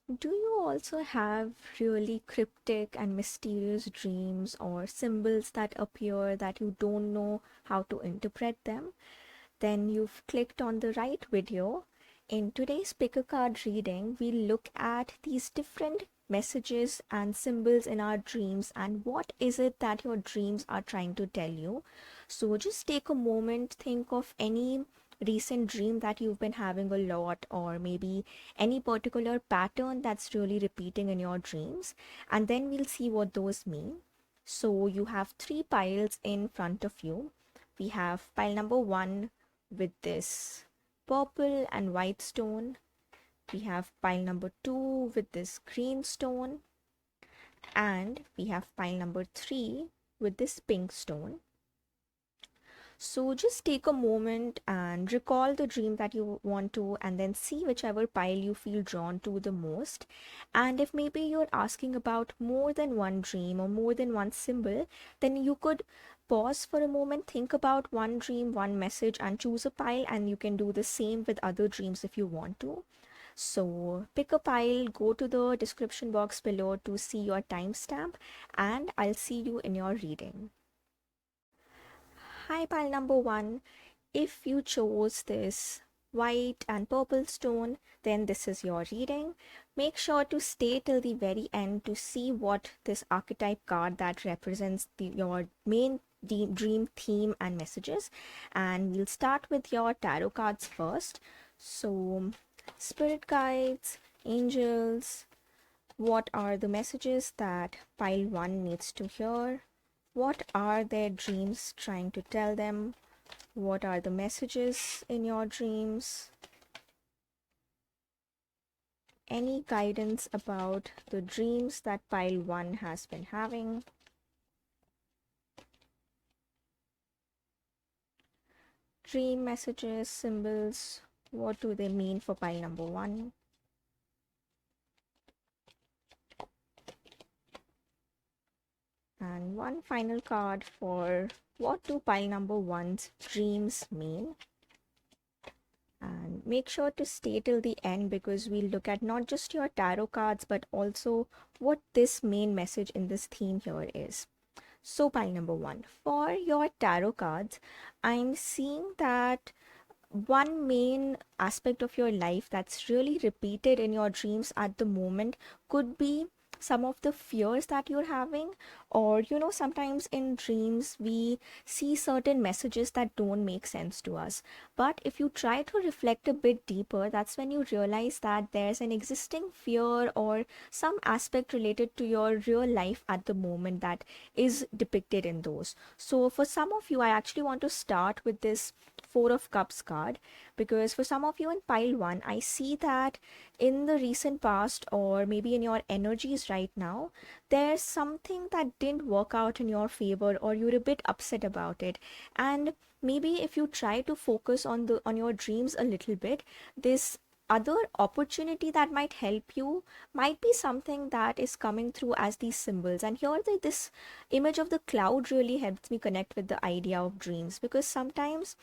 Do you also have really cryptic and mysterious dreams or symbols that appear that you don't know how to interpret them? Then you've clicked on the right video. In today's pick a card reading, we look at these different messages and symbols in our dreams and what is it that your dreams are trying to tell you. So just take a moment, think of any recent dream that you've been having a lot, or maybe any particular pattern that's really repeating in your dreams, and then we'll see what those mean. So you have three piles in front of you. We have pile number one with this purple and white stone. We have pile number two with this green stone, and we have pile number three with this pink stone. So just take a moment and recall the dream that you want to, and then see whichever pile you feel drawn to the most. And if maybe you're asking about more than one dream or more than one symbol, then you could pause for a moment, think about one dream, one message, and choose a pile. And you can do the same with other dreams if you want to. So pick a pile, go to the description box below to see your timestamp, and I'll see you in your reading. Hi, pile number one. If you chose this white and purple stone, then this is your reading. Make sure to stay till the very end to see what this archetype card that represents your main dream theme and messages. And we'll start with your tarot cards first. So, spirit guides, angels, what are the messages that pile one needs to hear? What are their dreams trying to tell them? What are the messages in your dreams? Any guidance about the dreams that pile one has been having? Dream messages, symbols, what do they mean for pile number one? And one final card for what do pile number one's dreams mean? And make sure to stay till the end because we'll look at not just your tarot cards but also what this main message in this theme here is. So pile number one, for your tarot cards, I'm seeing that one main aspect of your life that's really repeated in your dreams at the moment could be some of the fears that you're having, or sometimes in dreams we see certain messages that don't make sense to us, but if you try to reflect a bit deeper, that's when you realize that there's an existing fear or some aspect related to your real life at the moment that is depicted in those. So for some of you, I actually want to start with this Four of Cups card, because for some of you in pile one, I see that in the recent past or maybe in your energies right now, there's something that didn't work out in your favor or you're a bit upset about it. And maybe if you try to focus on your dreams a little bit, this other opportunity that might help you might be something that is coming through as these symbols. And here this image of the cloud really helps me connect with the idea of dreams, because sometimes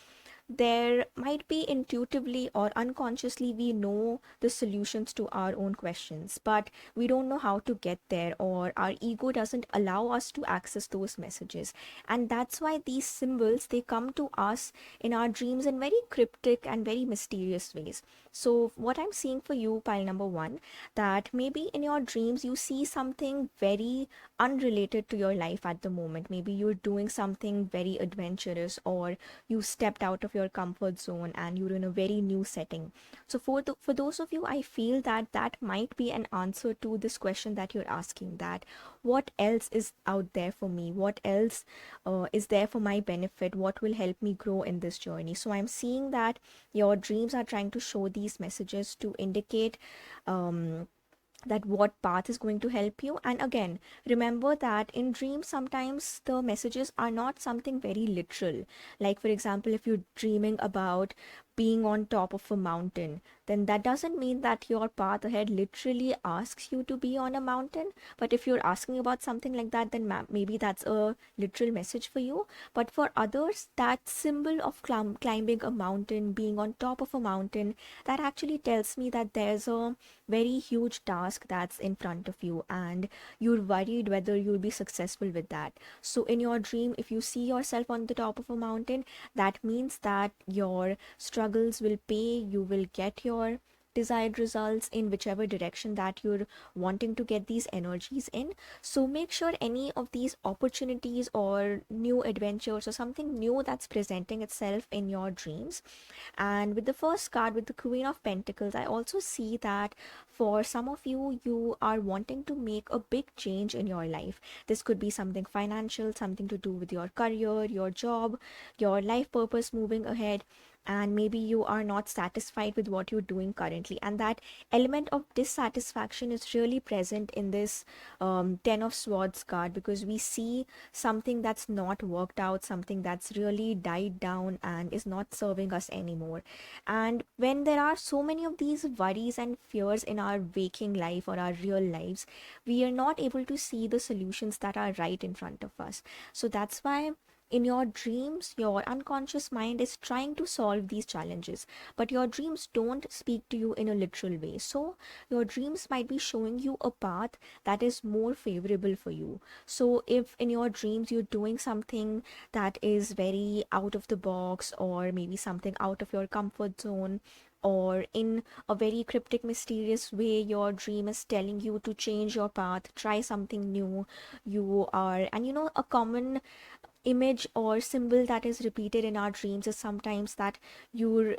there might be intuitively or unconsciously we know the solutions to our own questions, but we don't know how to get there, or our ego doesn't allow us to access those messages. And that's why these symbols, they come to us in our dreams in very cryptic and very mysterious ways. So what I'm seeing for you, pile number one, that maybe in your dreams you see something very unrelated to your life at the moment. Maybe you're doing something very adventurous, or you stepped out of your comfort zone and you're in a very new setting. So for those of you, I feel that that might be an answer to this question that you're asking, that what else is out there for me, what else is there for my benefit, what will help me grow in this journey. So I'm seeing that your dreams are trying to show these messages to indicate that what path is going to help you. And again, remember that in dreams sometimes the messages are not something very literal. Like for example, if you're dreaming about being on top of a mountain, then that doesn't mean that your path ahead literally asks you to be on a mountain. But if you're asking about something like that, then maybe that's a literal message for you. But for others, that symbol of climbing a mountain, being on top of a mountain, that actually tells me that there's a very huge task that's in front of you, and you're worried whether you'll be successful with that. So in your dream, if you see yourself on the top of a mountain, that means that your struggles will pay, you will get your desired results in whichever direction that you're wanting to get these energies in. So make sure any of these opportunities or new adventures or something new that's presenting itself in your dreams. And with the first card, with the Queen of Pentacles, I also see that for some of you, you are wanting to make a big change in your life. This could be something financial, something to do with your career, your job, your life purpose moving ahead. And maybe you are not satisfied with what you're doing currently, and that element of dissatisfaction is really present in this Ten of Swords card, because we see something that's not worked out, something that's really died down and is not serving us anymore. And when there are so many of these worries and fears in our waking life or our real lives, we are not able to see the solutions that are right in front of us. So that's why in your dreams, your unconscious mind is trying to solve these challenges, but your dreams don't speak to you in a literal way. So, your dreams might be showing you a path that is more favorable for you. So, if in your dreams you're doing something that is very out of the box, or maybe something out of your comfort zone, or in a very cryptic, mysterious way, your dream is telling you to change your path, try something new. You are, and a common image or symbol that is repeated in our dreams is sometimes that you're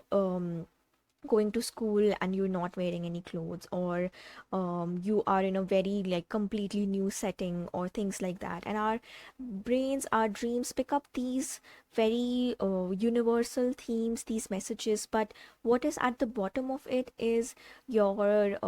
going to school and you're not wearing any clothes, or you are in a very like completely new setting or things like that. And our brains, our dreams pick up these very universal themes, these messages, but what is at the bottom of it is your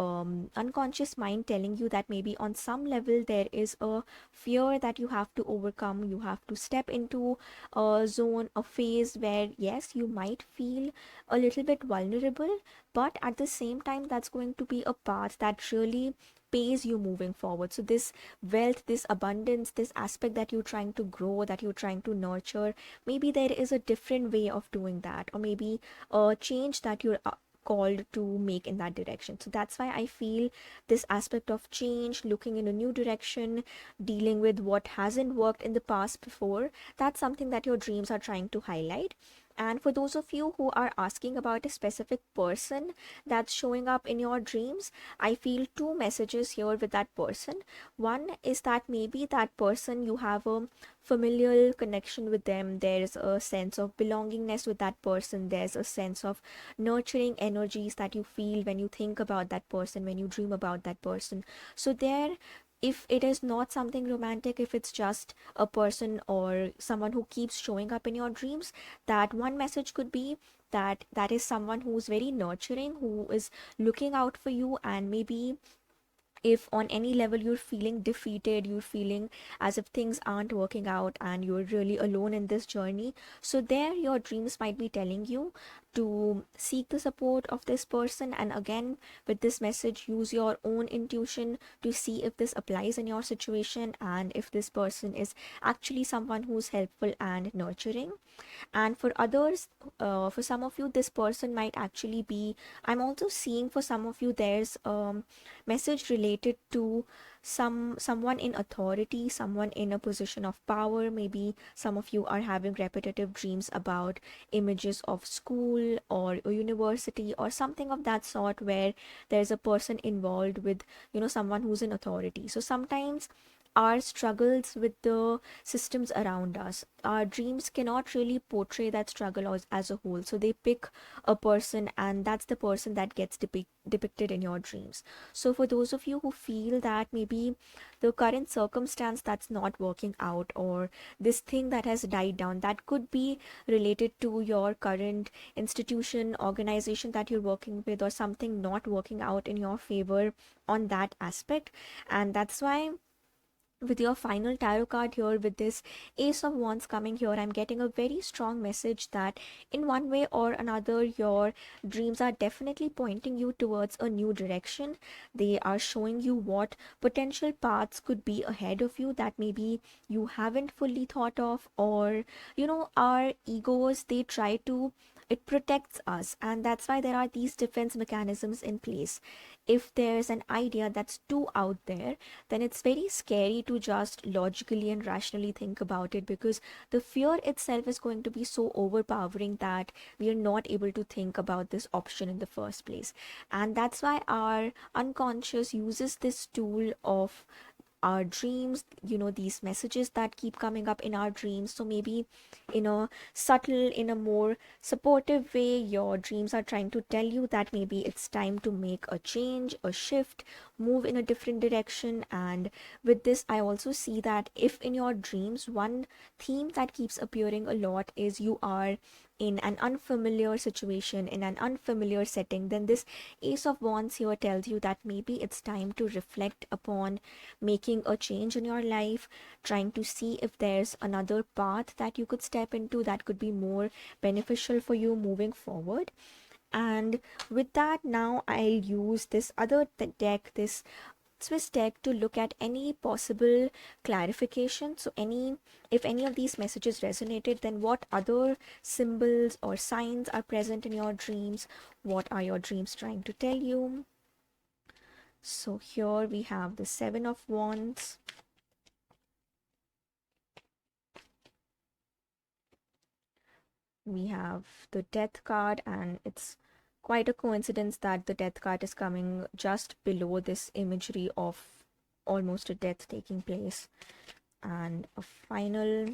unconscious mind telling you that maybe on some level there is a fear that you have to overcome. You have to step into a zone, a phase where yes, you might feel a little bit vulnerable, but at the same time, that's going to be a path that really pays you moving forward. So, this wealth, this abundance, this aspect that you're trying to grow, that you're trying to nurture, maybe there is a different way of doing that, or maybe a change that you're called to make in that direction. So that's why I feel this aspect of change, looking in a new direction, dealing with what hasn't worked in the past before, that's something that your dreams are trying to highlight. And for those of you who are asking about a specific person that's showing up in your dreams, I feel two messages here with that person. One is that maybe that person, you have a familial connection with them. There's a sense of belongingness with that person. There's a sense of nurturing energies that you feel when you think about that person, when you dream about that person. So there, if it is not something romantic, if it's just a person or someone who keeps showing up in your dreams, that one message could be that that is someone who's very nurturing, who is looking out for you. And maybe if on any level you're feeling defeated, you're feeling as if things aren't working out and you're really alone in this journey, so there your dreams might be telling you to seek the support of this person. And again, with this message, use your own intuition to see if this applies in your situation and if this person is actually someone who's helpful and nurturing. And for others, for some of you, this person might actually be, I'm also seeing for some of you there's message related to someone in authority, someone in a position of power. Maybe some of you are having repetitive dreams about images of school or a university or something of that sort, where there's a person involved with someone who's in authority. So sometimes our struggles with the systems around us, our dreams cannot really portray that struggle as a whole. So they pick a person, and that's the person that gets depicted in your dreams. So for those of you who feel that maybe the current circumstance that's not working out, or this thing that has died down, that could be related to your current institution, organization that you're working with, or something not working out in your favor on that aspect. And that's why with your final tarot card here, with this Ace of Wands coming here, I'm getting a very strong message that in one way or another, your dreams are definitely pointing you towards a new direction. They are showing you what potential paths could be ahead of you that maybe you haven't fully thought of, or our egos, they try to, it protects us, and that's why there are these defense mechanisms in place. If there's an idea that's too out there, then it's very scary to just logically and rationally think about it, because the fear itself is going to be so overpowering that we are not able to think about this option in the first place. And that's why our unconscious uses this tool of our dreams, these messages that keep coming up in our dreams. So maybe in a subtle, in a more supportive way, your dreams are trying to tell you that maybe it's time to make a change, a shift, move in a different direction. And with this, I also see that if in your dreams, one theme that keeps appearing a lot is you are in an unfamiliar situation, in an unfamiliar setting, then this Ace of Wands here tells you that maybe it's time to reflect upon making a change in your life, trying to see if there's another path that you could step into that could be more beneficial for you moving forward. And with that, now I'll use this other deck, this Swiss deck, to look at any possible clarification. So if any of these messages resonated, then what other symbols or signs are present in your dreams? What are your dreams trying to tell you? So here we have the Seven of Wands. We have the Death card, and it's quite a coincidence that the Death card is coming just below this imagery of almost a death taking place. And a final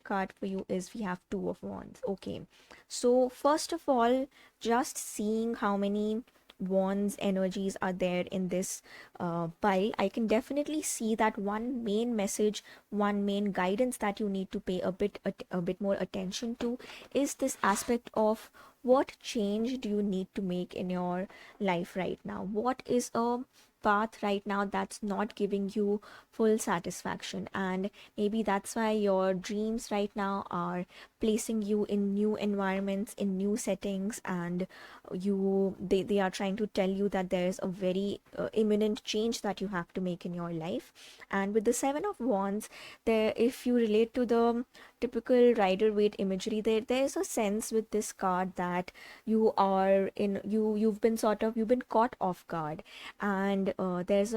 card for you is we have Two of Wands. Okay, so first of all, just seeing how many wands energies are there in this pile, I can definitely see that one main message, one main guidance that you need to pay a bit more attention to is this aspect of what change do you need to make in your life right now. What is a path right now that's not giving you full satisfaction, and maybe that's why your dreams right now are placing you in new environments, in new settings, and they are trying to tell you that there is a very imminent change that you have to make in your life. And with the Seven of Wands, there, if you relate to the typical rider waite imagery, there's a sense with this card that you've been caught off guard. And there's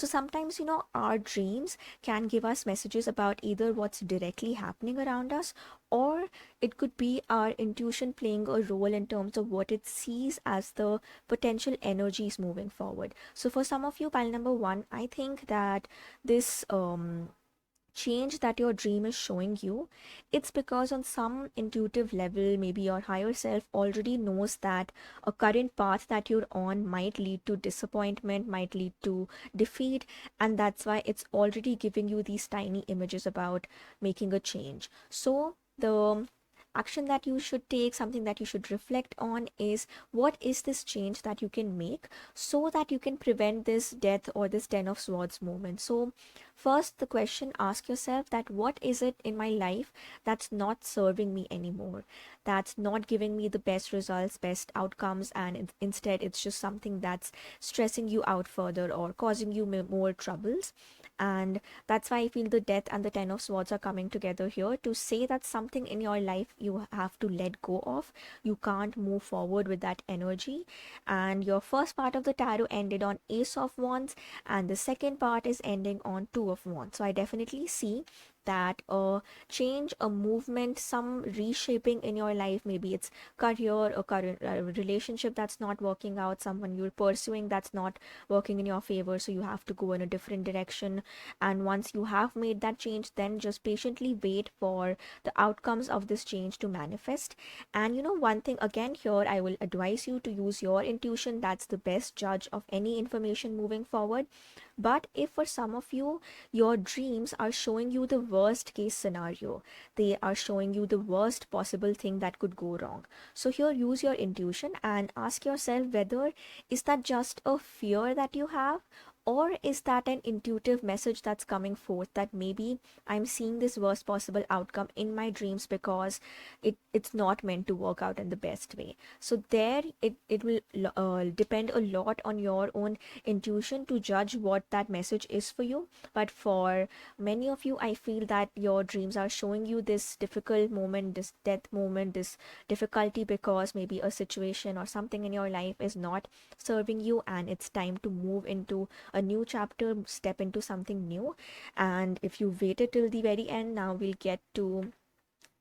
so sometimes, our dreams can give us messages about either what's directly happening around us, or it could be our intuition playing a role in terms of what it sees as the potential energies moving forward. So for some of you, pile number one, I think that this change that your dream is showing you, it's because on some intuitive level, maybe your higher self already knows that a current path that you're on might lead to disappointment, might lead to defeat, and that's why it's already giving you these tiny images about making a change. So the action that you should take, something that you should reflect on, is what is this change that you can make so that you can prevent this death or this Ten of Swords moment. So first, the question, ask yourself that what is it in my life that's not serving me anymore, that's not giving me the best results, best outcomes, and instead it's just something that's stressing you out further or causing you more troubles. And that's why I feel the Death and the Ten of Swords are coming together here to say that something in your life you have to let go of. You can't move forward with that energy. And your first part of the tarot ended on Ace of Wands, and the second part is ending on Two of Wands. So I definitely see that a change, a movement, some reshaping in your life, maybe it's career, a current relationship that's not working out, someone you're pursuing that's not working in your favor, so you have to go in a different direction. And once you have made that change, then just patiently wait for the outcomes of this change to manifest. And one thing again here, I will advise you to use your intuition. That's the best judge of any information moving forward. But if for some of you, your dreams are showing you the worst case scenario, they are showing you the worst possible thing that could go wrong. So here, use your intuition and ask yourself whether is that just a fear that you have, Or is that an intuitive message that's coming forth that maybe I'm seeing this worst possible outcome in my dreams because it's not meant to work out in the best way? So there it will depend a lot on your own intuition to judge what that message is for you. But for many of you, I feel that your dreams are showing you this difficult moment, this death moment, this difficulty because maybe a situation or something in your life is not serving you, and it's time to move into a new chapter, step into something new. And if you waited till the very end, now we'll get to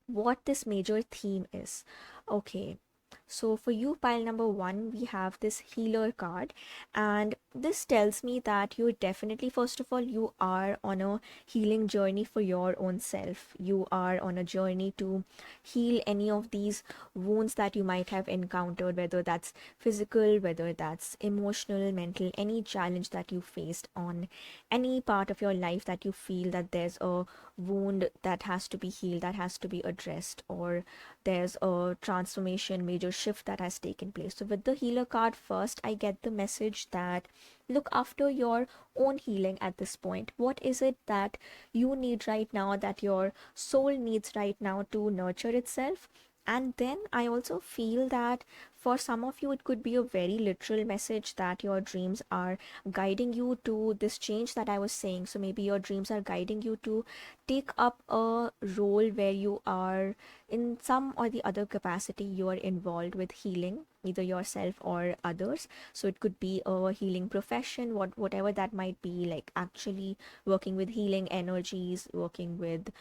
what this major theme is. Okay, so for you, pile number one, we have this healer card, and this tells me that you're definitely, first of all, you are on a healing journey for your own self. You are on a journey to heal any of these wounds that you might have encountered, whether that's physical, whether that's emotional, mental, any challenge that you faced on any part of your life that you feel that there's a wound that has to be healed, that has to be addressed, or there's a transformation, major shift that has taken place. So with the healer card, first I get the message that look after your own healing at this point. What is it that you need right now, that your soul needs right now to nurture itself? And then I also feel that for some of you, it could be a very literal message that your dreams are guiding you to this change that I was saying. So maybe your dreams are guiding you to take up a role where you are, in some or the other capacity, you are involved with healing either yourself or others. So it could be a healing profession, whatever that might be, like actually working with healing energies, working with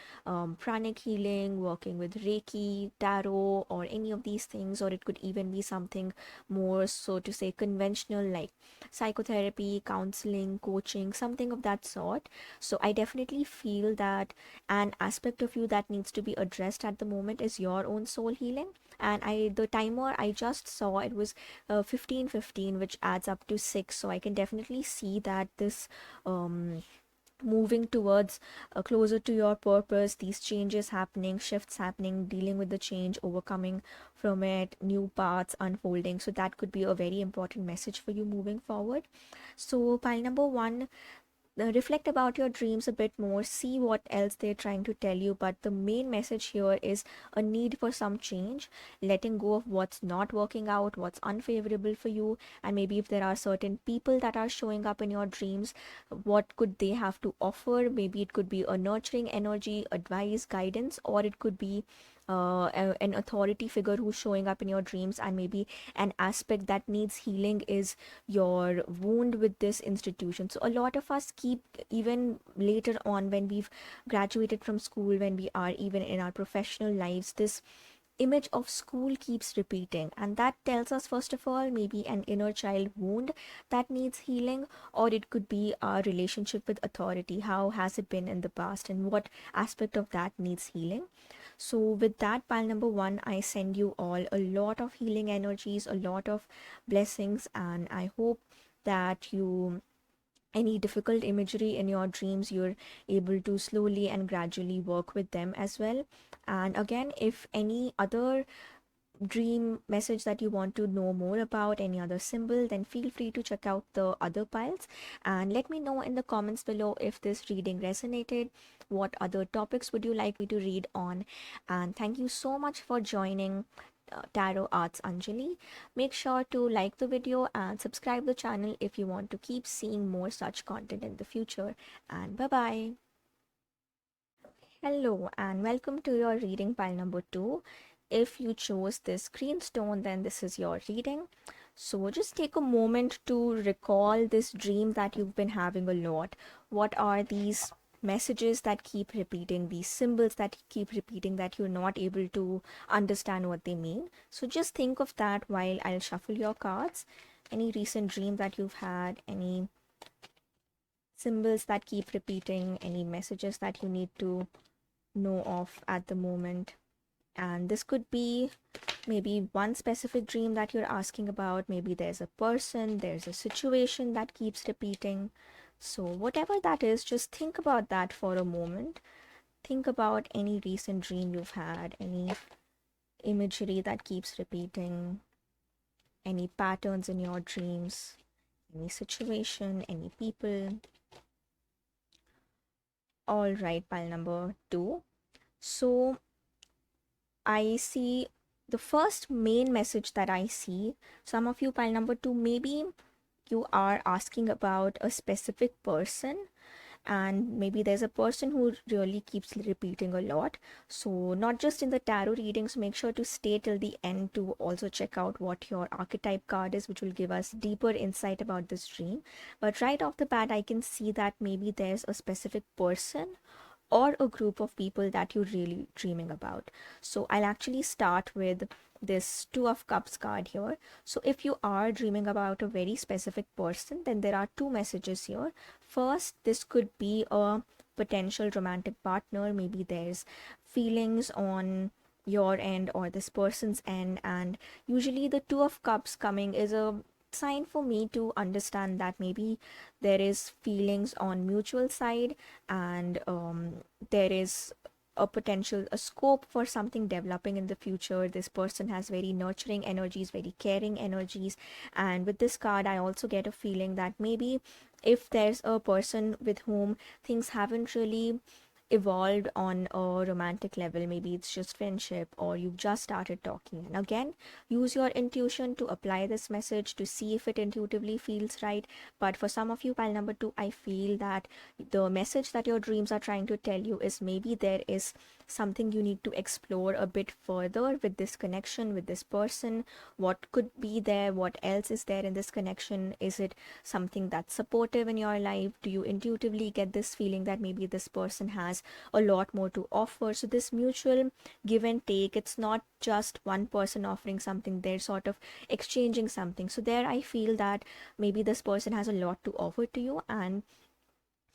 pranic healing, working with Reiki, tarot, or any of these things. Or it could even be something more, so to say, conventional, like psychotherapy, counseling, coaching, something of that sort. So I definitely feel that an aspect of you that needs to be addressed at the moment is your own soul healing. And the timer I just saw, it was 15:15, which adds up to 6. So I can definitely see that this moving towards closer to your purpose, these changes happening, shifts happening, dealing with the change, overcoming from it, new paths unfolding. So that could be a very important message for you moving forward. So pile number one, reflect about your dreams a bit more, see what else they're trying to tell you. But the main message here is a need for some change, letting go of what's not working out, what's unfavorable for you. And maybe if there are certain people that are showing up in your dreams, what could they have to offer? Maybe it could be a nurturing energy, advice, guidance, or it could be an authority figure who's showing up in your dreams. And maybe an aspect that needs healing is your wound with this institution. So a lot of us keep, even later on when we've graduated from school, when we are even in our professional lives, this image of school keeps repeating, and that tells us, first of all, maybe an inner child wound that needs healing. Or it could be our relationship with authority, how has it been in the past and what aspect of that needs healing. So with that, pile number one, I send you all a lot of healing energies, a lot of blessings, and I hope that you, any difficult imagery in your dreams, you're able to slowly and gradually work with them as well. And again, if any other dream message that you want to know more about, any other symbol, then feel free to check out the other piles and let me know in the comments below if this reading resonated. What other topics would you like me to read on? And thank you so much for joining Tarot Arts Anjali. Make sure to like the video and subscribe the channel if you want to keep seeing more such content in the future. And bye bye. Hello and welcome to your reading pile number two. If you chose this green stone, then this is your reading. So just take a moment to recall this dream that you've been having a lot. What are these messages that keep repeating, these symbols that keep repeating, that you're not able to understand what they mean? So just think of that while I'll shuffle your cards. Any recent dream that you've had, any symbols that keep repeating, any messages that you need to know of at the moment. And this could be maybe one specific dream that you're asking about. Maybe there's a person, there's a situation that keeps repeating. So whatever that is, just think about that for a moment. Think about any recent dream you've had, any imagery that keeps repeating, any patterns in your dreams, any situation, any people. All right, pile number two. So I see the first main message that I see. Some of you, pile number two, maybe you are asking about a specific person, and maybe there's a person who really keeps repeating a lot. So not just in the tarot readings, make sure to stay till the end to also check out what your archetype card is, which will give us deeper insight about this dream. But right off the bat, I can see that maybe there's a specific person or a group of people that you're really dreaming about. So I'll actually start with this Two of Cups card here. So if you are dreaming about a very specific person, then there are two messages here. First, this could be a potential romantic partner. Maybe there's feelings on your end or this person's end, and usually the Two of Cups coming is a sign for me to understand that maybe there is feelings on mutual side, and there is a scope for something developing in the future. This person has very nurturing energies, very caring energies, and with this card I also get a feeling that maybe if there's a person with whom things haven't really evolved on a romantic level, maybe it's just friendship or you've just started talking, and again, use your intuition to apply this message to see if it intuitively feels right. But for some of you, pile number two, I feel that the message that your dreams are trying to tell you is maybe there is something you need to explore a bit further with this connection with this person. What could be there, what else is there in this connection? Is it something that's supportive in your life? Do you intuitively get this feeling that maybe this person has a lot more to offer? So this mutual give and take, it's not just one person offering something, they're sort of exchanging something. So there I feel that maybe this person has a lot to offer to you. And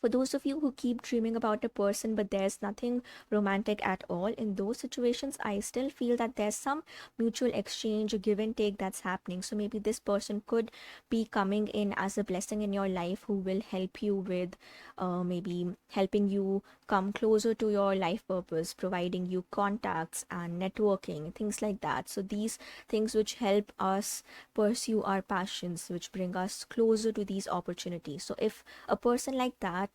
for those of you who keep dreaming about a person but there's nothing romantic at all, in those situations I still feel that there's some mutual exchange, a give and take that's happening. So maybe this person could be coming in as a blessing in your life, who will help you with maybe helping you come closer to your life purpose, providing you contacts and networking, things like that. So these things which help us pursue our passions, which bring us closer to these opportunities. So if a person like that,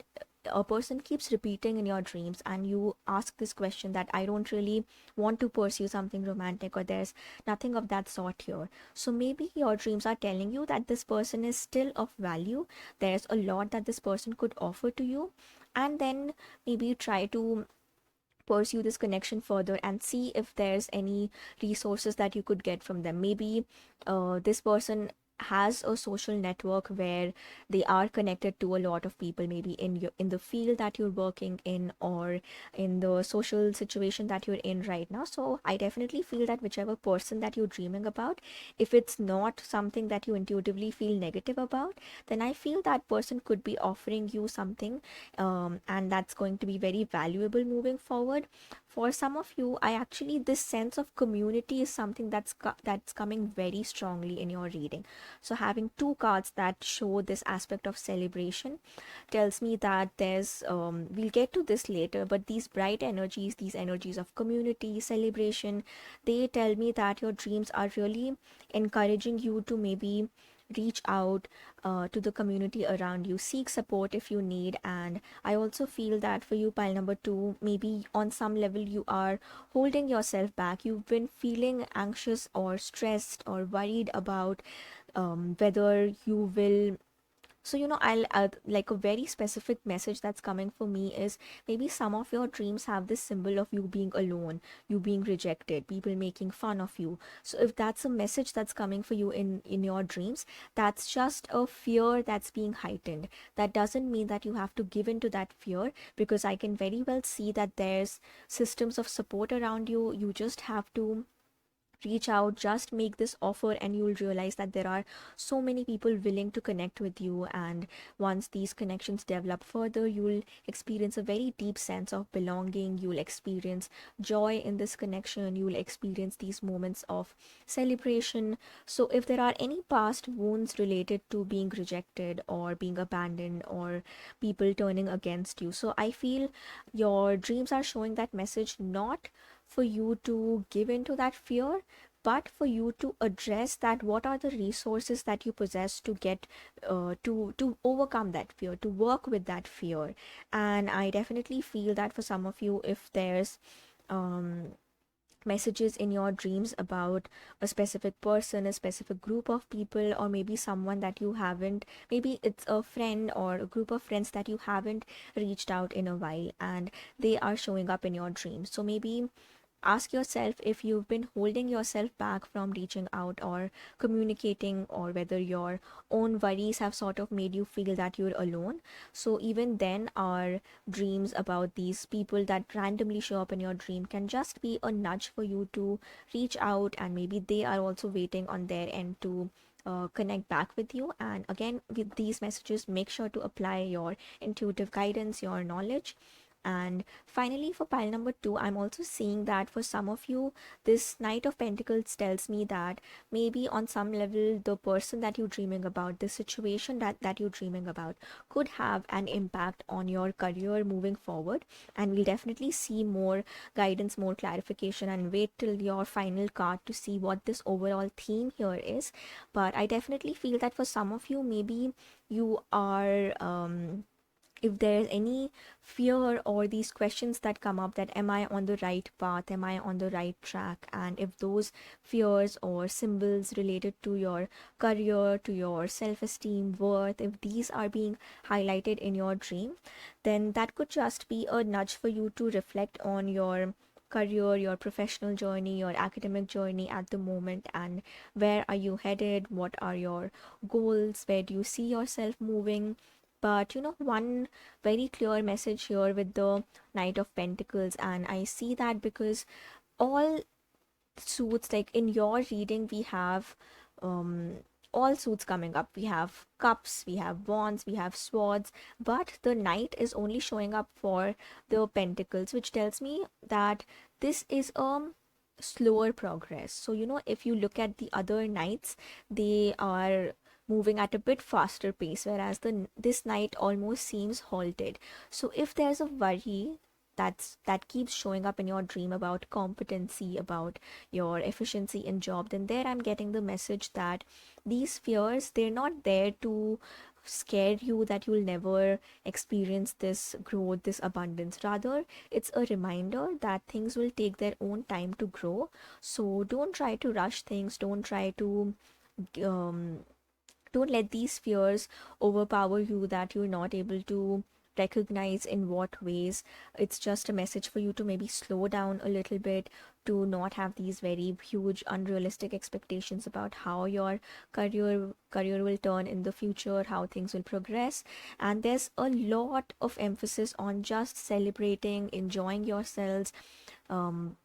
a person keeps repeating in your dreams and you ask this question that I don't really want to pursue something romantic, or there's nothing of that sort here, so maybe your dreams are telling you that this person is still of value. There's a lot that this person could offer to you, and then maybe try to pursue this connection further and see if there's any resources that you could get from them. Maybe this person has a social network where they are connected to a lot of people, maybe in the field that you're working in, or in the social situation that you're in right now. So I definitely feel that whichever person that you're dreaming about, if it's not something that you intuitively feel negative about, then I feel that person could be offering you something, and that's going to be very valuable moving forward. For some of you, I actually, this sense of community is something that's coming very strongly in your reading. So having two cards that show this aspect of celebration tells me that there's we'll get to this later, but these bright energies, these energies of community celebration, they tell me that your dreams are really encouraging you to maybe reach out to the community around you, seek support if you need. And I also feel that for you, pile number two, maybe on some level you are holding yourself back. You've been feeling anxious or stressed or worried about whether you will. So, I'll like a very specific message that's coming for me is maybe some of your dreams have this symbol of you being alone, you being rejected, people making fun of you. So if that's a message that's coming for you in your dreams, that's just a fear that's being heightened. That doesn't mean that you have to give in to that fear, because I can very well see that there's systems of support around you. You just have to reach out, just make this offer, and you'll realize that there are so many people willing to connect with you. And once these connections develop further, you'll experience a very deep sense of belonging. You'll experience joy in this connection. You'll experience these moments of celebration. So if there are any past wounds related to being rejected or being abandoned or people turning against you, so I feel your dreams are showing that message, not for you to give into that fear, but for you to address that, what are the resources that you possess to get to overcome that fear, to work with that fear. And I definitely feel that for some of you, if there's um messages in your dreams about a specific person, a specific group of people, or maybe someone that you haven't, maybe it's a friend or a group of friends that you haven't reached out in a while, and they are showing up in your dreams. So maybe ask yourself if you've been holding yourself back from reaching out or communicating, or whether your own worries have sort of made you feel that you're alone. So even then, our dreams about these people that randomly show up in your dream can just be a nudge for you to reach out, and maybe they are also waiting on their end to connect back with you. And again, with these messages, make sure to apply your intuitive guidance, your knowledge. And finally, for pile number two, I'm also seeing that for some of you, this Knight of Pentacles tells me that maybe on some level, the person that you're dreaming about, the situation that you're dreaming about, could have an impact on your career moving forward. And we'll definitely see more guidance, more clarification, and wait till your final card to see what this overall theme here is. But I definitely feel that for some of you, maybe you are if there's any fear or these questions that come up, that am I on the right path, am I on the right track, and if those fears or symbols related to your career, to your self-esteem, worth, if these are being highlighted in your dream, then that could just be a nudge for you to reflect on your career, your professional journey, your academic journey at the moment, and where are you headed, what are your goals, where do you see yourself moving. But one very clear message here with the Knight of Pentacles, and I see that because all suits, like in your reading, we have um all suits coming up. We have cups, we have wands, we have swords, but the knight is only showing up for the pentacles, which tells me that this is a slower progress. So if you look at the other knights, they are moving at a bit faster pace, whereas this knight almost seems halted. So if there's a worry that keeps showing up in your dream about competency, about your efficiency in job, then there I'm getting the message that these fears, they're not there to scare you that you'll never experience this growth, this abundance. Rather, it's a reminder that things will take their own time to grow. So don't try to rush things, um, don't let these fears overpower you that you're not able to recognize in what ways. It's just a message for you to maybe slow down a little bit, to not have these very huge unrealistic expectations about how your career will turn in the future, how things will progress. And there's a lot of emphasis on just celebrating, enjoying yourselves, um,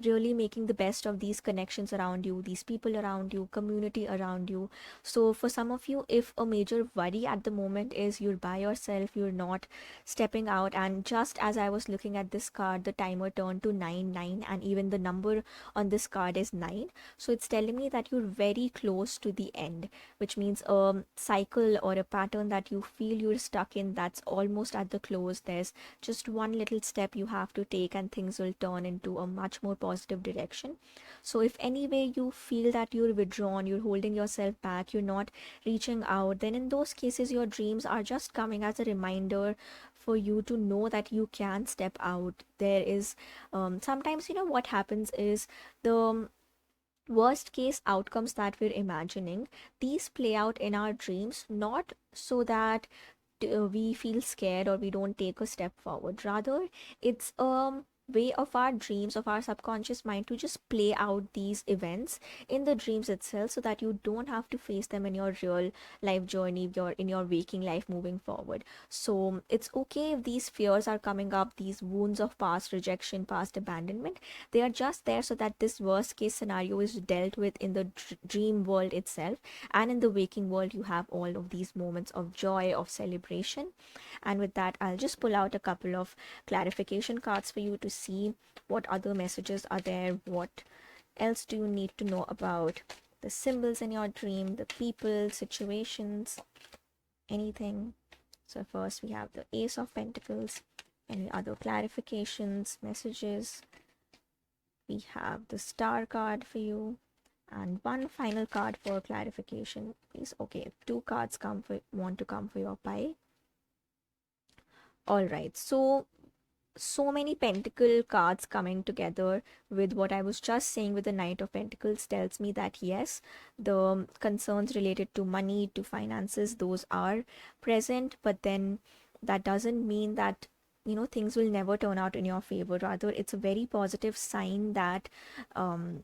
really making the best of these connections around you, these people around you, community around you. So for some of you, if a major worry at the moment is you're by yourself, you're not stepping out, and just as I was looking at this card, the timer turned to 9 9, and even the number on this card is 9. So it's telling me that you're very close to the end, which means a cycle or a pattern that you feel you're stuck in, that's almost at the close. There's just one little step you have to take, and things will turn into a much more positive direction. So if any way you feel that you're withdrawn, you're holding yourself back, you're not reaching out, then in those cases your dreams are just coming as a reminder for you to know that you can step out. There is sometimes what happens is the worst case outcomes that we're imagining, these play out in our dreams, not so that we feel scared or we don't take a step forward. Rather, it's a way of our dreams, of our subconscious mind, to just play out these events in the dreams itself, so that you don't have to face them in your real life journey, in your waking life moving forward. So it's okay if these fears are coming up, these wounds of past rejection, past abandonment. They are just there so that this worst case scenario is dealt with in the dream world itself, and in the waking world you have all of these moments of joy, of celebration. And with that, I'll just pull out a couple of clarification cards for you to see what other messages are there, what else do you need to know about the symbols in your dream, the people, situations, anything. So first we have the Ace of Pentacles. Any other clarifications, messages? We have the Star card for you. And one final card for clarification, please. Okay, two cards want to come for your pie. All right, so many pentacle cards coming together with what I was just saying with the Knight of Pentacles tells me that yes, the concerns related to money, to finances, those are present, but then that doesn't mean that things will never turn out in your favor. Rather, it's a very positive sign that um,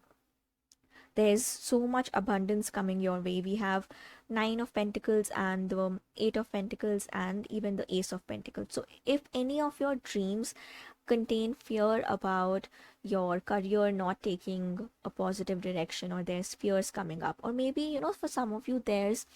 there's so much abundance coming your way. We have Nine of Pentacles and the Eight of Pentacles and even the Ace of Pentacles. So if any of your dreams contain fear about your career not taking a positive direction, or there's fears coming up, or maybe for some of you there's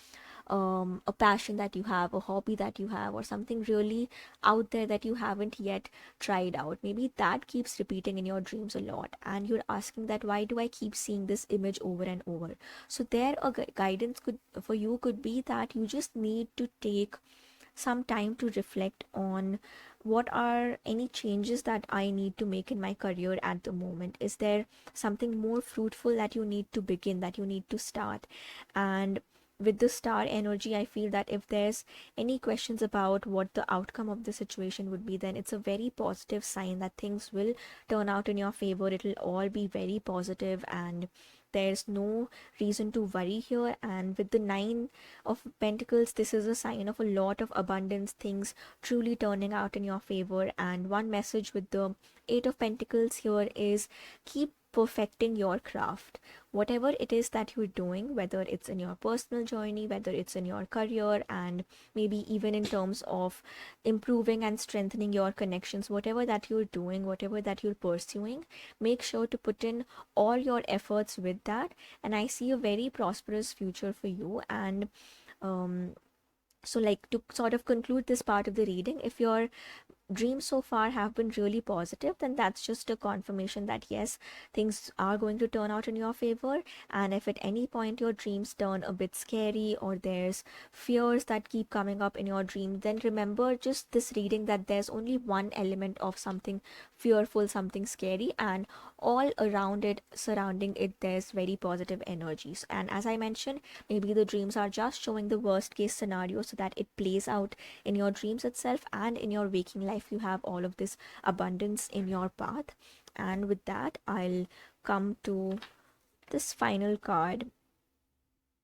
a passion that you have, a hobby that you have, or something really out there that you haven't yet tried out. Maybe that keeps repeating in your dreams a lot, and you're asking that why do I keep seeing this image over and over? So there a guidance could for you could be that you just need to take some time to reflect on what are any changes that I need to make in my career at the moment. Is there something more fruitful that you need to begin, that you need to start? And with the star energy, I feel that if there's any questions about what the outcome of the situation would be, then it's a very positive sign that things will turn out in your favor. It'll all be very positive, and there's no reason to worry here. And with the Nine of Pentacles, this is a sign of a lot of abundance, things truly turning out in your favor. And one message with the Eight of Pentacles here is keep perfecting your craft. Whatever it is that you're doing, whether it's in your personal journey, whether it's in your career, and maybe even in terms of improving and strengthening your connections, whatever that you're doing, whatever that you're pursuing, make sure to put in all your efforts with that. And I see a very prosperous future for you. And um, so, like, to sort of conclude this part of the reading, if your dreams so far have been really positive, then that's just a confirmation that yes, things are going to turn out in your favor. And if at any point your dreams turn a bit scary, or there's fears that keep coming up in your dream, then remember just this reading that there's only one element of something fearful, something scary, and all around it, surrounding it, there's very positive energies. And as I mentioned, maybe the dreams are just showing the worst case scenario so that it plays out in your dreams itself, and in your waking life you have all of this abundance in your path. And with that, I'll come to this final card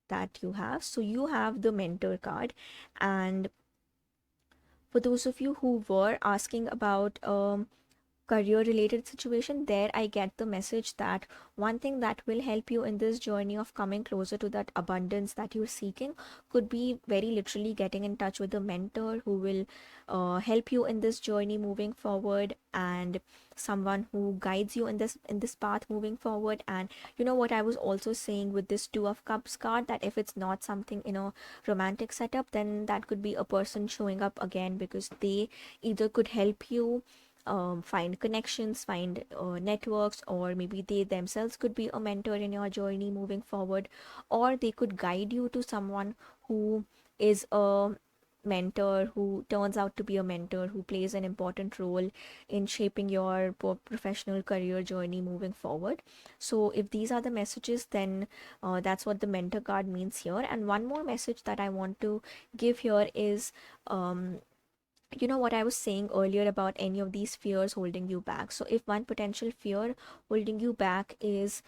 that you have. So you have the Mentor card, and for those of you who were asking about career related situation, there I get the message that one thing that will help you in this journey of coming closer to that abundance that you're seeking could be very literally getting in touch with a mentor who will help you in this journey moving forward, and someone who guides you in this path moving forward. And what I was also saying with this Two of Cups card, that if it's not something in a romantic setup, then that could be a person showing up again, because they either could help you find connections, find networks, or maybe they themselves could be a mentor in your journey moving forward, or they could guide you to someone who is a mentor, who turns out to be a mentor, who plays an important role in shaping your professional career journey moving forward. So if these are the messages, then that's what the mentor card means here. And one more message that I want to give here is what I was saying earlier about any of these fears holding you back. So, if one potential fear holding you back is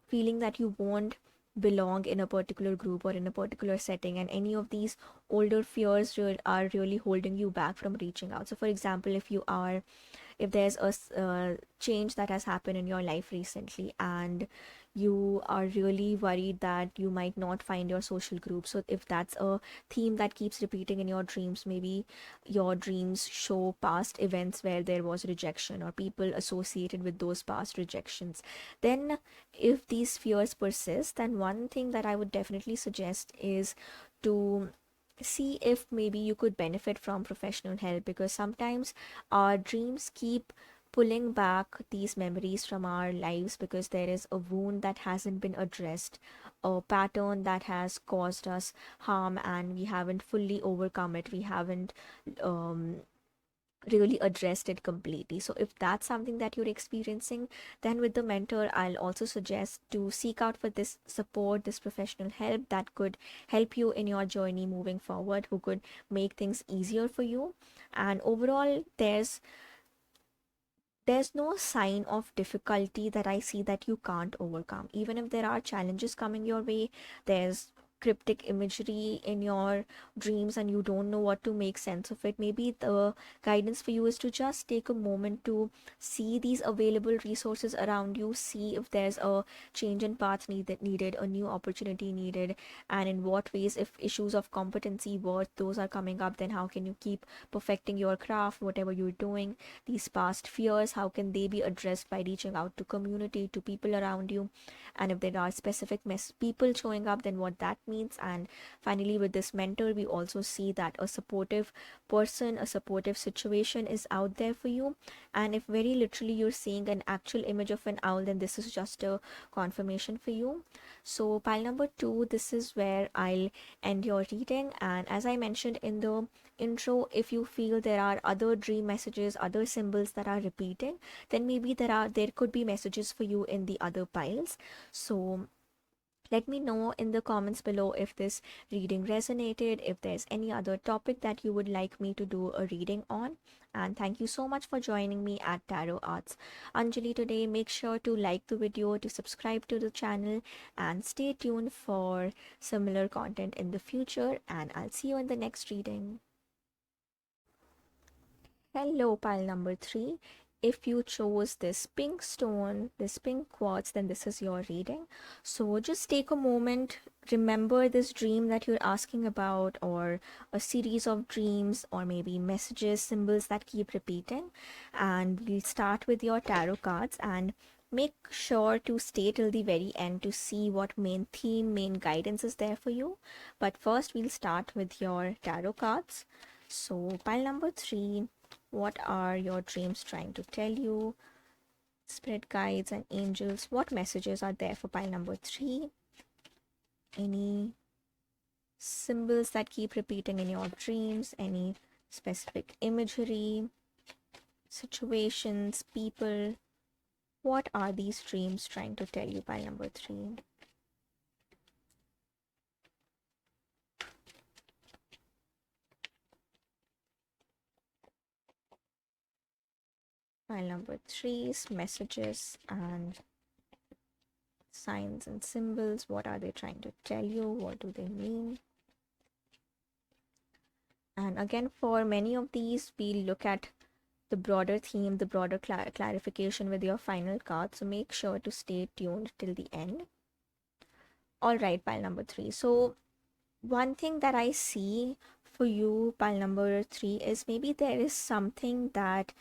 feeling that you won't belong in a particular group or in a particular setting, and any of these older fears are really holding you back from reaching out. So, for example, if there's a change that has happened in your life recently, and you are really worried that you might not find your social group. So if that's a theme that keeps repeating in your dreams, maybe your dreams show past events where there was rejection or people associated with those past rejections, then if these fears persist, then one thing that I would definitely suggest is to see if maybe you could benefit from professional help, because sometimes our dreams keep pulling back these memories from our lives because there is a wound that hasn't been addressed, a pattern that has caused us harm, and we haven't fully overcome it. We haven't um, really addressed it completely. So if that's something that you're experiencing, then with the mentor, I'll also suggest to seek out for this support, this professional help that could help you in your journey moving forward, who could make things easier for you. And overall, there's no sign of difficulty that I see that you can't overcome. Even if there are challenges coming your way, there's cryptic imagery in your dreams and you don't know what to make sense of it. Maybe the guidance for you is to just take a moment to see these available resources around you, see if there's a change in path needed, a new opportunity needed, and in what ways, if issues of competency, worth, those are coming up, then how can you keep perfecting your craft, whatever you're doing. These past fears, how can they be addressed by reaching out to community, to people around you, and if there are specific people showing up, then what that means. And finally, with this mentor, we also see that a supportive person, a supportive situation is out there for you. And if very literally you're seeing an actual image of an owl, then this is just a confirmation for you. So pile number 2, this is where I'll end your reading. And as I mentioned in the intro, if you feel there are other dream messages, other symbols that are repeating, then maybe there could be messages for you in the other piles. So let me know in the comments below if this reading resonated, if there's any other topic that you would like me to do a reading on. And thank you so much for joining me at Tarot Arts Anjali today. Make sure to like the video, to subscribe to the channel, and stay tuned for similar content in the future. And I'll see you in the next reading. Hello, pile number 3. If you chose this pink stone, this pink quartz, then this is your reading. So just take a moment, remember this dream that you're asking about, or a series of dreams, or maybe messages, symbols that keep repeating. And we'll start with your tarot cards, and make sure to stay till the very end to see what main theme, main guidance is there for you. But first, we'll start with your tarot cards. So, pile number 3, what are your dreams trying to tell you? Spirit guides and angels, what messages are there for pile number 3? Any symbols that keep repeating in your dreams? Any specific imagery, situations, people? What are these dreams trying to tell you, pile number 3? Pile number 3 is messages and signs and symbols. What are they trying to tell you? What do they mean? And again, for many of these, we'll look at the broader theme, the broader clarification with your final card. So make sure to stay tuned till the end. All right, pile number 3. So one thing that I see for you, pile number 3, is maybe there is something that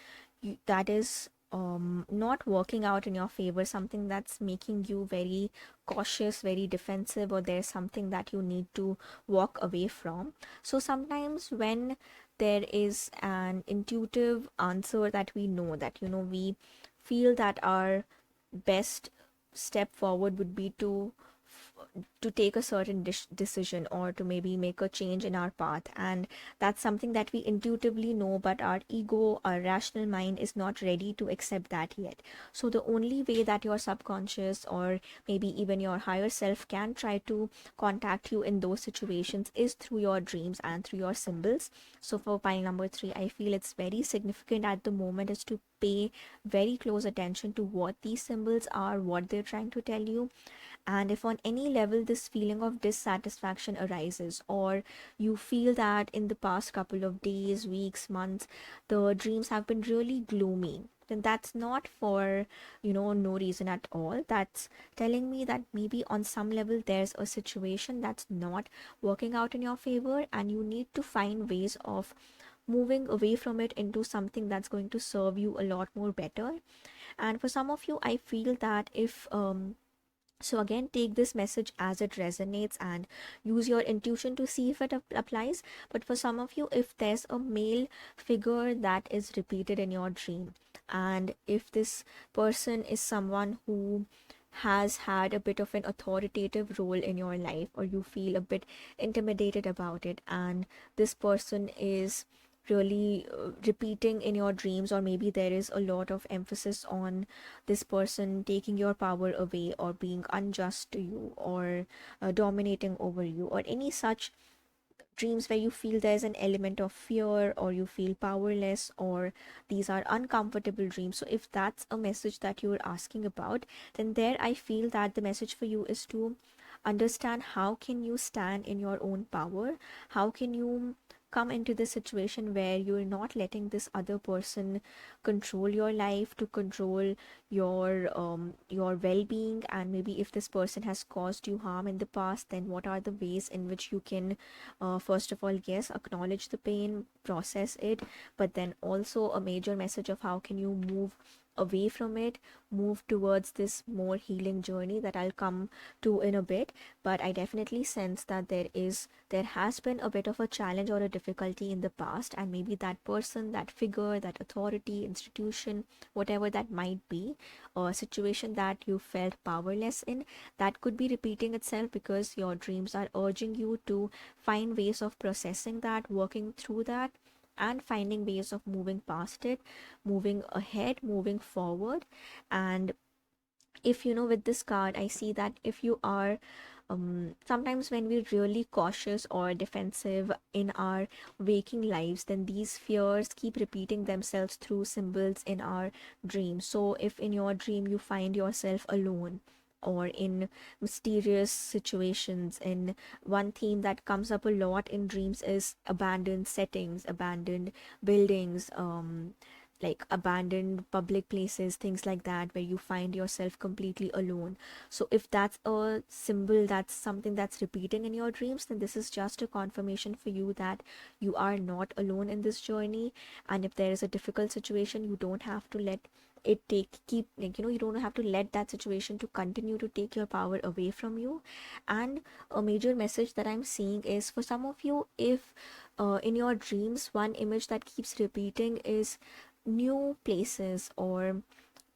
is not working out in your favor, something that's making you very cautious, very defensive, or there's something that you need to walk away from. So sometimes when there is an intuitive answer that we know, that we feel that our best step forward would be to take a certain decision, or to maybe make a change in our path, and that's something that we intuitively know, but our ego, our rational mind is not ready to accept that yet. So the only way that your subconscious, or maybe even your higher self, can try to contact you in those situations is through your dreams and through your symbols. So for pile number 3, I feel it's very significant at the moment is to pay very close attention to what these symbols are, what they're trying to tell you. And if on any level this feeling of dissatisfaction arises, or you feel that in the past couple of days, weeks, months, the dreams have been really gloomy, then that's not for, no reason at all. That's telling me that maybe on some level there's a situation that's not working out in your favor, and you need to find ways of moving away from it into something that's going to serve you a lot more better. And for some of you, I feel that if so again, take this message as it resonates and use your intuition to see if it applies. But for some of you, if there's a male figure that is repeated in your dream, and if this person is someone who has had a bit of an authoritative role in your life, or you feel a bit intimidated about it, and this person is really repeating in your dreams, or maybe there is a lot of emphasis on this person taking your power away or being unjust to you, or dominating over you, or any such dreams where you feel there's an element of fear, or you feel powerless, or these are uncomfortable dreams. So if that's a message that you're asking about, then there I feel that the message for you is to understand how can you stand in your own power, how can you come into this situation where you're not letting this other person control your life, to control your well-being. And maybe if this person has caused you harm in the past, then what are the ways in which you can first of all, yes, acknowledge the pain, process it, but then also a major message of how can you move away from it, move towards this more healing journey that I'll come to in a bit. But I definitely sense that there has been a bit of a challenge or a difficulty in the past, and maybe that person, that figure, that authority, institution, whatever that might be, a situation that you felt powerless in, that could be repeating itself because your dreams are urging you to find ways of processing that, working through that, and finding ways of moving past it, moving ahead, moving forward. And if you know, with this card, I see that if you are sometimes when we're really cautious or defensive in our waking lives, then these fears keep repeating themselves through symbols in our dreams. So if in your dream you find yourself alone, or in mysterious situations, and one theme that comes up a lot in dreams is abandoned settings, abandoned buildings, like abandoned public places, things like that, where you find yourself completely alone. So if that's a symbol, that's something that's repeating in your dreams, then this is just a confirmation for you that you are not alone in this journey. And if there is a difficult situation, you don't have to let it take keep like, you don't have to let that situation to continue to take your power away from you. And a major message that I'm seeing is, for some of you, if in your dreams one image that keeps repeating is new places, or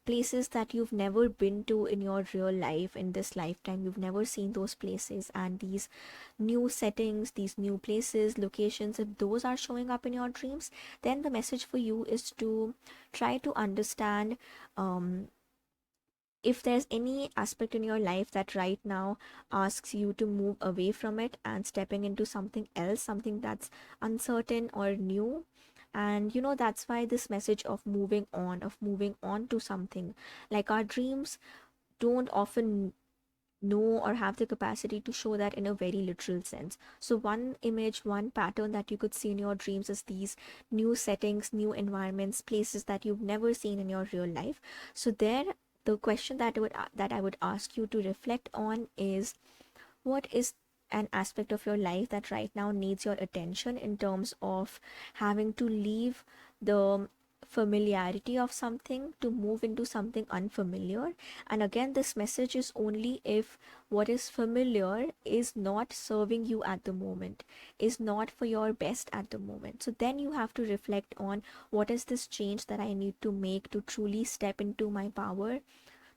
places that you've never been to in your real life, in this lifetime you've never seen those places, and these new settings, these new places, locations, if those are showing up in your dreams, then the message for you is to try to understand um, if there's any aspect in your life that right now asks you to move away from it and stepping into something else, something that's uncertain or new. And that's why this message of moving on to something, like our dreams don't often know or have the capacity to show that in a very literal sense. So one image, one pattern that you could see in your dreams is these new settings, new environments, places that you've never seen in your real life. So there, the question that I would ask you to reflect on is, what is an aspect of your life that right now needs your attention, in terms of having to leave the familiarity of something to move into something unfamiliar. And again, this message is only if what is familiar is not serving you at the moment, is not for your best at the moment. So then you have to reflect on, what is this change that I need to make to truly step into my power,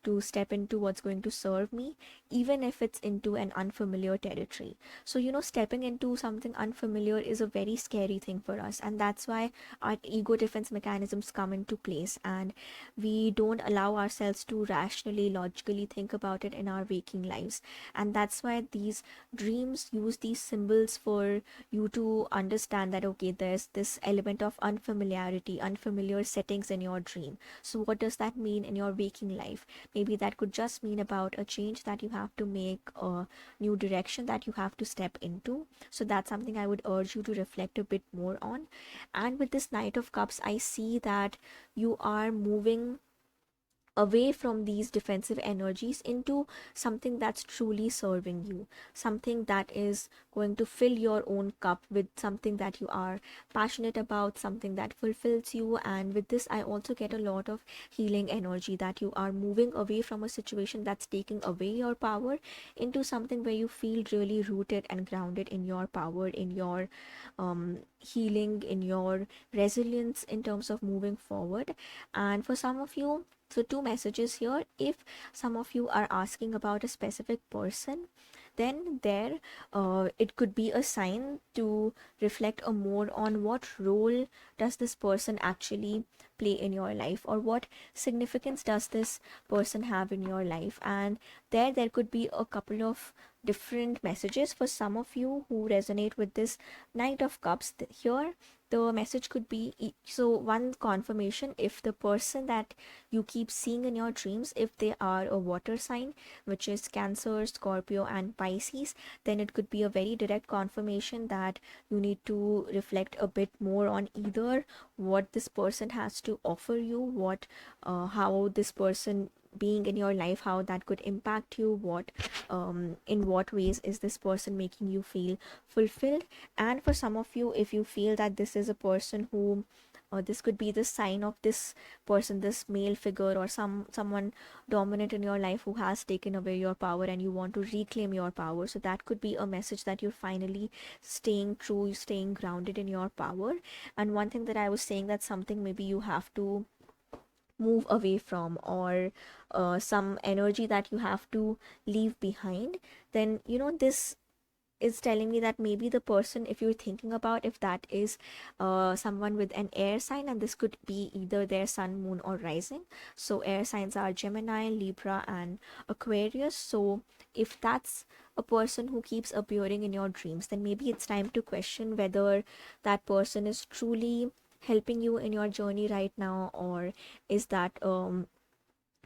to step into what's going to serve me, even if it's into an unfamiliar territory. So, stepping into something unfamiliar is a very scary thing for us, and that's why our ego defense mechanisms come into place, and we don't allow ourselves to rationally, logically think about it in our waking lives. And that's why these dreams use these symbols for you to understand that, okay, there's this element of unfamiliarity, unfamiliar settings in your dream. So, what does that mean in your waking life? Maybe that could just mean about a change that you have to make, a new direction that you have to step into. So that's something I would urge you to reflect a bit more on. And with this Knight of Cups, I see that you are moving away from these defensive energies into something that's truly serving you, something that is going to fill your own cup with something that you are passionate about, something that fulfills you. And with this, I also get a lot of healing energy, that you are moving away from a situation that's taking away your power into something where you feel really rooted and grounded in your power, in your healing, in your resilience, in terms of moving forward. And for some of you, so two messages here. If some of you are asking about a specific person, then there it could be a sign to reflect a more on what role does this person actually play in your life, or what significance does this person have in your life. And there could be a couple of different messages for some of you who resonate with this Knight of Cups. Here the message could be so one confirmation, if the person that you keep seeing in your dreams, if they are a water sign, which is Cancer, Scorpio and Pisces, then it could be a very direct confirmation that you need to reflect a bit more on either what this person has to offer you, what how this person being in your life, how that could impact you, what in what ways is this person making you feel fulfilled. And for some of you, if you feel that this is a person who this could be the sign of this person, this male figure, or someone dominant in your life who has taken away your power and you want to reclaim your power, so that could be a message that you're finally staying true, staying grounded in your power. And one thing that I was saying, that something maybe you have to move away from, or some energy that you have to leave behind, then this is telling me that maybe the person, if you're thinking about, if that is someone with an air sign, and this could be either their sun, moon or rising. So air signs are Gemini, Libra and Aquarius. So if that's a person who keeps appearing in your dreams, then maybe it's time to question whether that person is truly helping you in your journey right now, or is that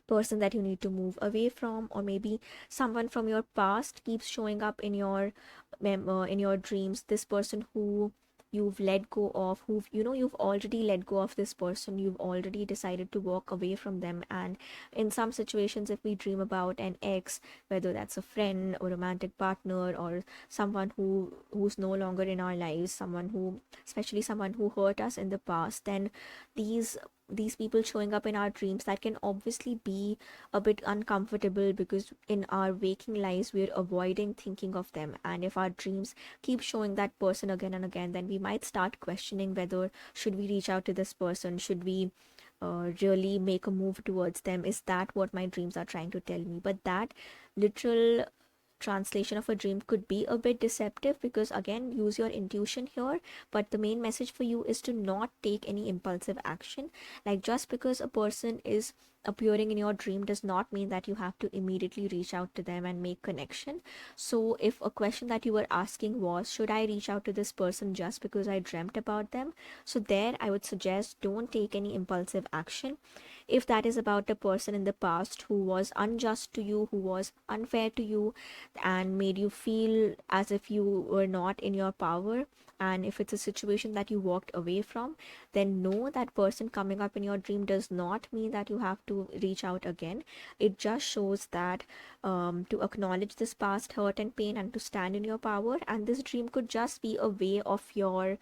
person that you need to move away from. Or maybe someone from your past keeps showing up in your in your dreams, this person who you've let go of, who you've already let go of this person, you've already decided to walk away from them. And in some situations, if we dream about an ex, whether that's a friend or romantic partner, or someone who's no longer in our lives, someone who, especially someone who hurt us in the past, then these these people showing up in our dreams, that can obviously be a bit uncomfortable, because in our waking lives we're avoiding thinking of them. And if our dreams keep showing that person again and again, then we might start questioning whether should we reach out to this person, should we really make a move towards them, is that what my dreams are trying to tell me. But that literal translation of a dream could be a bit deceptive, because again, use your intuition here. But the main message for you is to not take any impulsive action. Like, just because a person is appearing in your dream does not mean that you have to immediately reach out to them and make connection. So if a question that you were asking was, should I reach out to this person just because I dreamt about them, so there I would suggest don't take any impulsive action. If that is about a person in the past who was unjust to you, who was unfair to you, and made you feel as if you were not in your power, and if it's a situation that you walked away from, then no, that person coming up in your dream does not mean that you have to reach out again. It just shows that to acknowledge this past hurt and pain, and to stand in your power. And this dream could just be a way of your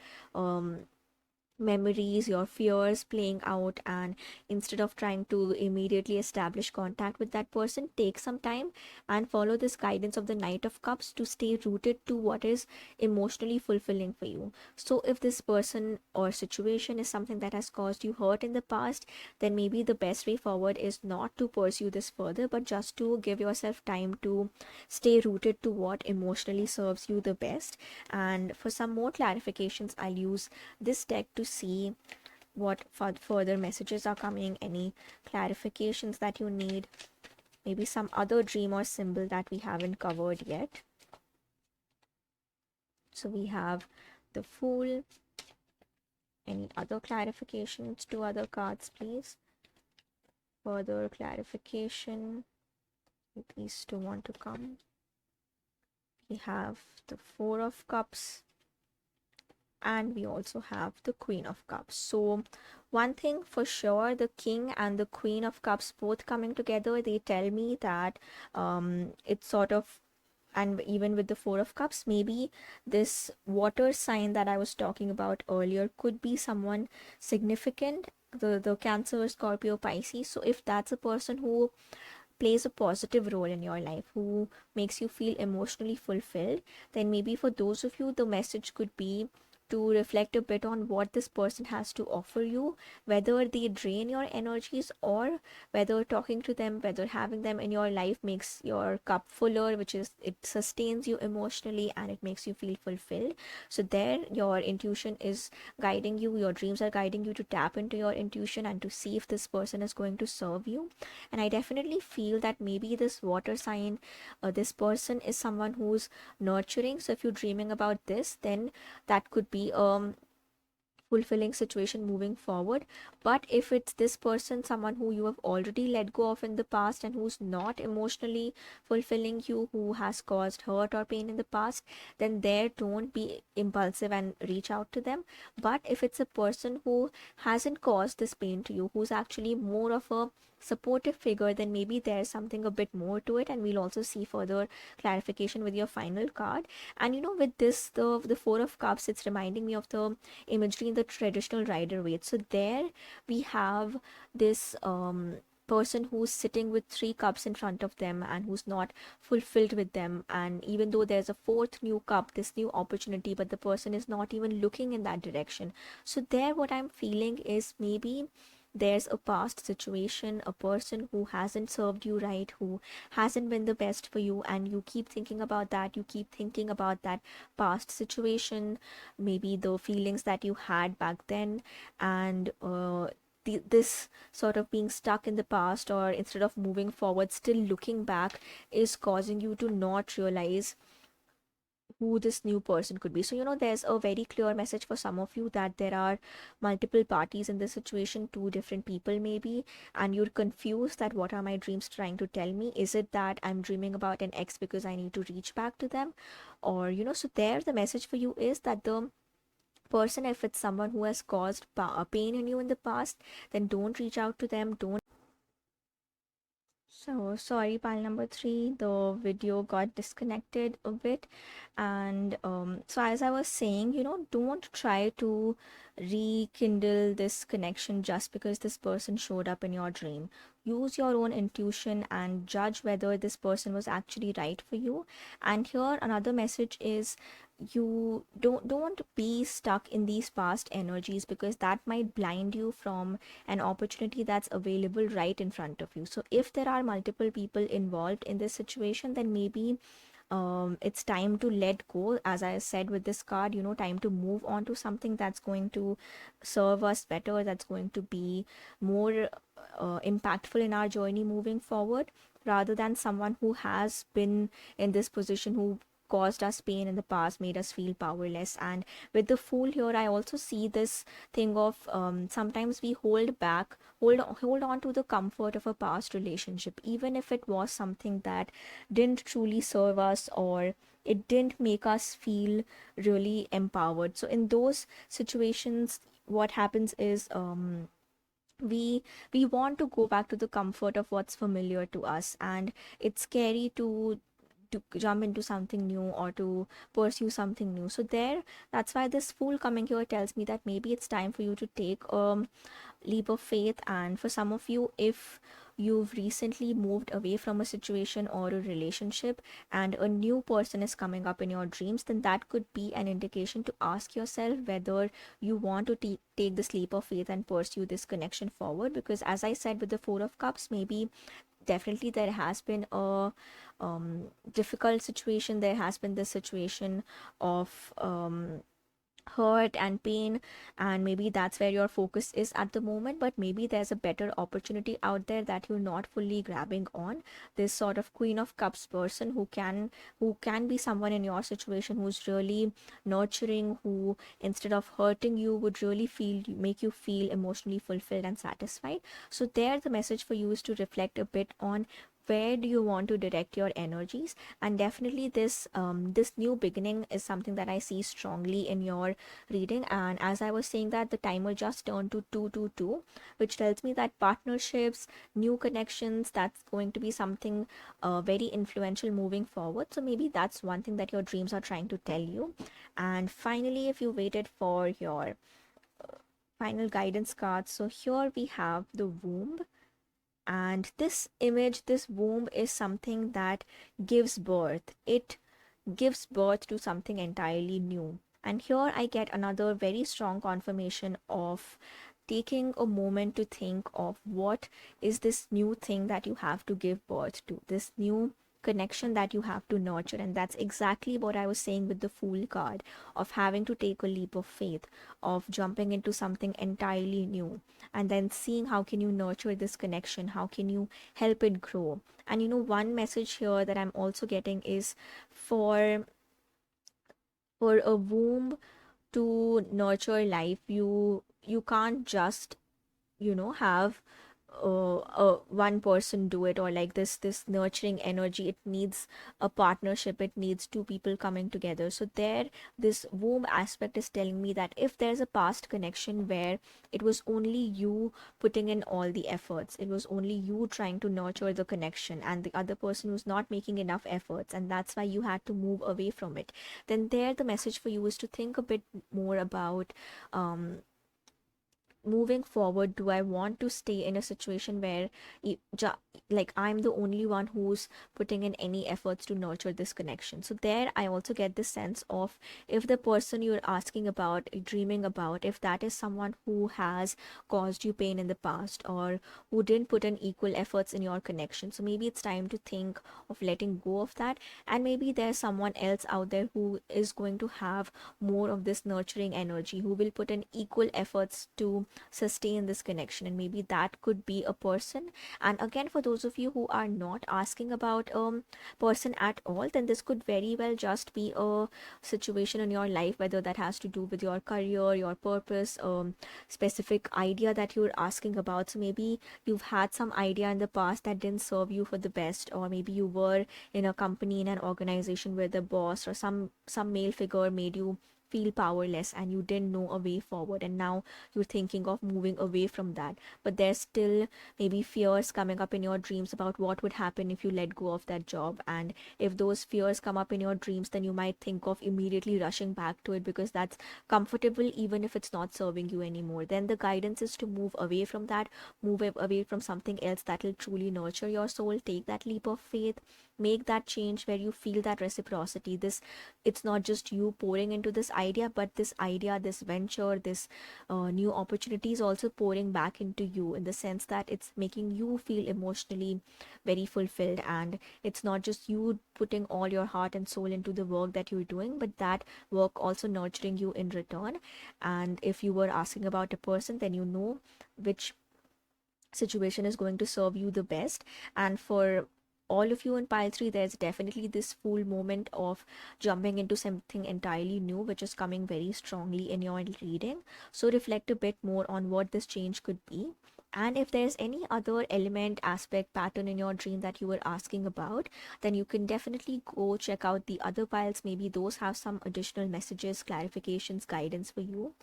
memories, your fears playing out. And instead of trying to immediately establish contact with that person, take some time and follow this guidance of the Knight of Cups to stay rooted to what is emotionally fulfilling for you. So if this person or situation is something that has caused you hurt in the past, then maybe the best way forward is not to pursue this further, but just to give yourself time to stay rooted to what emotionally serves you the best. And for some more clarifications, I'll use this deck to see what further messages are coming, any clarifications that you need, maybe some other dream or symbol that we haven't covered yet. So we have the Fool. Any other clarifications? Two other cards, please. Further clarification. These two want to come. We have the Four of Cups, and we also have the Queen of Cups. So one thing for sure, the King and the Queen of Cups both coming together, they tell me that it's sort of, and even with the Four of Cups, maybe this water sign that I was talking about earlier could be someone significant, the Cancer, Scorpio, Pisces. So if that's a person who plays a positive role in your life, who makes you feel emotionally fulfilled, then maybe for those of you, the message could be to reflect a bit on what this person has to offer you, whether they drain your energies, or whether talking to them, whether having them in your life makes your cup fuller, which is it sustains you emotionally and it makes you feel fulfilled. So there your intuition is guiding you, your dreams are guiding you to tap into your intuition and to see if this person is going to serve you. And I definitely feel that maybe this water sign, this person is someone who's nurturing. So if you're dreaming about this, then that could be fulfilling situation moving forward. But if it's this person, someone who you have already let go of in the past and who's not emotionally fulfilling you, who has caused hurt or pain in the past, then there don't be impulsive and reach out to them. But if it's a person who hasn't caused this pain to you, who's actually more of a supportive figure, then maybe there's something a bit more to it, and we'll also see further clarification with your final card. And with this, the Four of Cups, it's reminding me of the imagery in the traditional rider waite. So there we have this person who's sitting with three cups in front of them and who's not fulfilled with them, and even though there's a fourth new cup, this new opportunity, but the person is not even looking in that direction. So there what I'm feeling is maybe there's a past situation, a person who hasn't served you right, who hasn't been the best for you, and you keep thinking about that, you keep thinking about that past situation, maybe the feelings that you had back then, and this sort of being stuck in the past, or instead of moving forward still looking back, is causing you to not realize who this new person could be. So, there's a very clear message for some of you that there are multiple parties in this situation, two different people maybe, and you're confused that what are my dreams trying to tell me? Is it that I'm dreaming about an ex because I need to reach back to them? Or, so there the message for you is that the person, if it's someone who has caused pain in you in the past, then don't reach out to them, don't. So sorry, pile number three, the video got disconnected a bit. And so as I was saying, don't try to rekindle this connection just because this person showed up in your dream. Use your own intuition and judge whether this person was actually right for you. And here another message is, you don't be stuck in these past energies, because that might blind you from an opportunity that's available right in front of you. So if there are multiple people involved in this situation, then maybe it's time to let go, as I said with this card, time to move on to something that's going to serve us better, that's going to be more impactful in our journey moving forward, rather than someone who has been in this position, who caused us pain in the past, made us feel powerless. And with the Fool here, I also see this thing of sometimes we hold on to the comfort of a past relationship, even if it was something that didn't truly serve us, or it didn't make us feel really empowered. So in those situations, what happens is, we want to go back to the comfort of what's familiar to us, and it's scary to jump into something new or to pursue something new. So there, that's why this Fool coming here tells me that maybe it's time for you to take leap of faith. And for some of you, if you've recently moved away from a situation or a relationship and a new person is coming up in your dreams, then that could be an indication to ask yourself whether you want to take this leap of faith and pursue this connection forward. Because as I said with the Four of Cups, maybe definitely there has been a difficult situation, there has been this situation of hurt and pain, and maybe that's where your focus is at the moment. But maybe there's a better opportunity out there that you're not fully grabbing on, this sort of Queen of Cups person who can be someone in your situation who's really nurturing, who instead of hurting you would really make you feel emotionally fulfilled and satisfied. So there the message for you is to reflect a bit on where do you want to direct your energies. And definitely this new beginning is something that I see strongly in your reading. And as I was saying, that the timer just turned to 222, which tells me that partnerships, new connections, that's going to be something very influential moving forward. So maybe that's one thing that your dreams are trying to tell you. And finally, if you waited for your final guidance card, so here we have the womb. And this image, this womb, is something that gives birth. It gives birth to something entirely new. And here I get another very strong confirmation of taking a moment to think of what is this new thing that you have to give birth to, this new connection that you have to nurture. And that's exactly what I was saying with the Fool card, of having to take a leap of faith, of jumping into something entirely new, and then seeing how can you nurture this connection, how can you help it grow. And one message here that I'm also getting is for a womb to nurture life, you can't just have one person do it, or like this nurturing energy. It needs a partnership, it needs two people coming together. So there, this womb aspect is telling me that if there's a past connection where it was only you putting in all the efforts, it was only you trying to nurture the connection, and the other person was not making enough efforts, and that's why you had to move away from it, then there the message for you is to think a bit more about um moving forward. Do I want to stay in a situation where like I'm the only one who's putting in any efforts to nurture this connection? So there I also get this sense of, if the person you're asking about, dreaming about, if that is someone who has caused you pain in the past, or who didn't put in equal efforts in your connection, so maybe it's time to think of letting go of that. And maybe there's someone else out there who is going to have more of this nurturing energy, who will put in equal efforts to sustain this connection, and maybe that could be a person. And again, for those of you who are not asking about person at all, then this could very well just be a situation in your life, whether that has to do with your career, your purpose, specific idea that you're asking about. So maybe you've had some idea in the past that didn't serve you for the best, or maybe you were in a company, in an organization, where the boss or some male figure made you feel powerless, and you didn't know a way forward, and now you're thinking of moving away from that. But there's still maybe fears coming up in your dreams about what would happen if you let go of that job. And if those fears come up in your dreams, then you might think of immediately rushing back to it, because that's comfortable even if it's not serving you anymore. Then the guidance is to move away from that, move away from something else that will truly nurture your soul. Take that leap of faith, make that change where you feel that reciprocity. This, it's not just you pouring into this idea, but this idea, this venture, this new opportunities also pouring back into you, in the sense that it's making you feel emotionally very fulfilled. And it's not just you putting all your heart and soul into the work that you're doing, but that work also nurturing you in return. And if you were asking about a person, then you know which situation is going to serve you the best. And for all of you in pile 3, there's definitely this full moment of jumping into something entirely new, which is coming very strongly in your reading. So reflect a bit more on what this change could be. And if there's any other element, aspect, pattern in your dream that you were asking about, then you can definitely go check out the other piles. Maybe those have some additional messages, clarifications, guidance for you.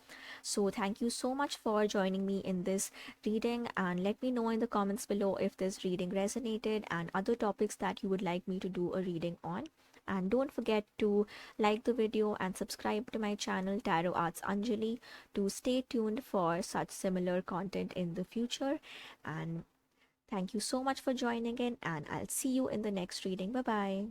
So thank you so much for joining me in this reading, and let me know in the comments below if this reading resonated, and other topics that you would like me to do a reading on. And don't forget to like the video and subscribe to my channel Tarot Arts Anjali to stay tuned for such similar content in the future. And thank you so much for joining in, and I'll see you in the next reading. Bye bye.